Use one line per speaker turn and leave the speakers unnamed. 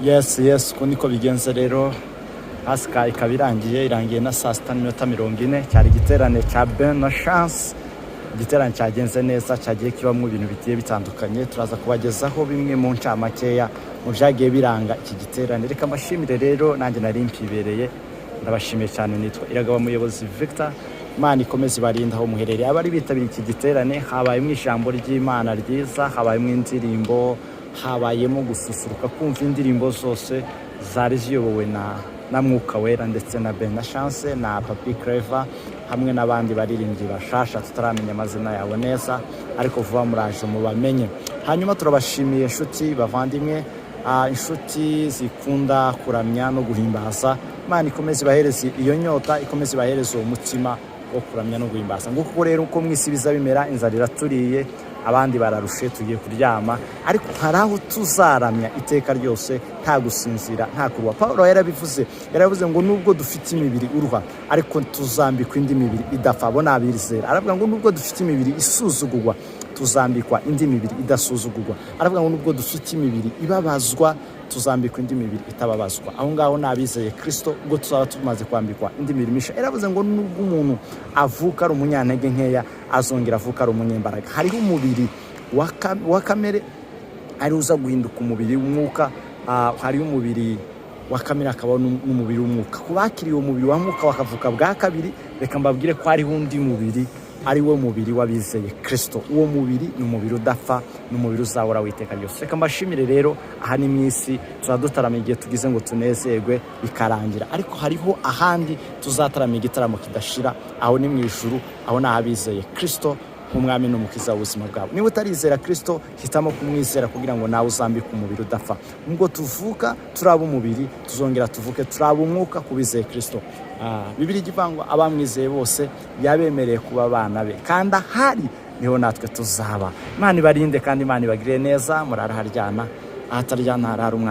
Yes, ko niko bigenze rero. Pasika ikaba irangiye na saa 6:40 cyari igiterane cya Ben na Chance. Igiterane cyagenze neza, cyagiye kibamwe ibintu bigiye bitandukanye. Turaza kubagezaho bimwe mu ncamakeya mu byagiye biranga iki giterane. Reka mbashimire rero, nanjye nari mpibereye. Ndabashimiye cyane, nitwa Iragaba Muyobozi Victor. Imana ikomeze ibarinda aho muherereye. Abari bitabiriye iki giterane, habayemo ijambo ry'Imana ryiza, habayemo indirimbo, habayemo gususuruka, kumva indirimbo zose zari ziyobowe na Mwuka Wera ndetse na Ben na Chance na Papi Clever hamwe n'abandi baririmbyi bashasha tutaramenya amazina yabo neza, ariko vuba muraje mubamenye. Hanyuma turabashimiye inshuti bavandimwe, inshuti zikunda kuramya no guhimbaza. Imana ikomeze ibahereze iyo nyota, ikomeze ibahereze umutima wo kuramya no guhimbaza. Nguko rero uko mwisi biza bimera, inzara iraturiye, abandi bararushe, tugiye kuryama, ariko haraho tuzaramya iteka ryose nta gusinzira nta kuruha. Paulo yaravuze ngo nubwo dufite imibiri uruha, ariko tuzambikwa indi mibiri idapfa. Abo nabirizera. Aravuga ngo nubwo dufite imibiri isuzugurwa, tuzambikwa indi mibiri idasuzugurwa. Aravuga ngo nubwo dufite imibiri ibabazwa, tuzambikwa indi mibiri itababazwa. Aho ngaho nabizeye Kristo ubwo tuzaba tumaze kwambikwa indi mibiri misha. Yaravuze ngo nubwo umuntu avuka ari umunyantege nkeya, azongera avuka ari umunyembaraga. Hariho umubiri wa kamere ari uza guhinduka umubiri w'umwuka, hariho umubiri wa kamere akaba n'umubiri w'umwuka. Kubakiriye umubiri wa mwuka bakavuka bwa kabiri, reka mbabwire ko hariho undi mubiri, ari wo mubiri wabizeye Kristo. Uwo mubiri ni umubiri udapfa, ni umubiri uzahora witeka ryose. Reka mbashimire rero, aha ni mwisi tuzadutarama igihe tugize ngo tunezerwe bikarangira, ariko hariho ahandi tuzatarama igitaramo kidashira. Aho ni mu ijuru, aho nahabizeye Kristo nk'umwami n'umukiza w'ubuzima bwabo. Niba utarizera Kristo, hitamo kumwizera kugira ngo nawe uzambike umubiri udapfa. Ubwo tuvuka turaba umubiri, tuzongera tuvuke turaba umwuka kubizeye Kristo. Bibiliya ivangwa abamwizeye bose yabemereye kuba abana be, kandi ahari niho natwe tuzaba. Imana ibarinde kandi Imana ibagirire neza. Murara haryana, ahataryana harara umwana.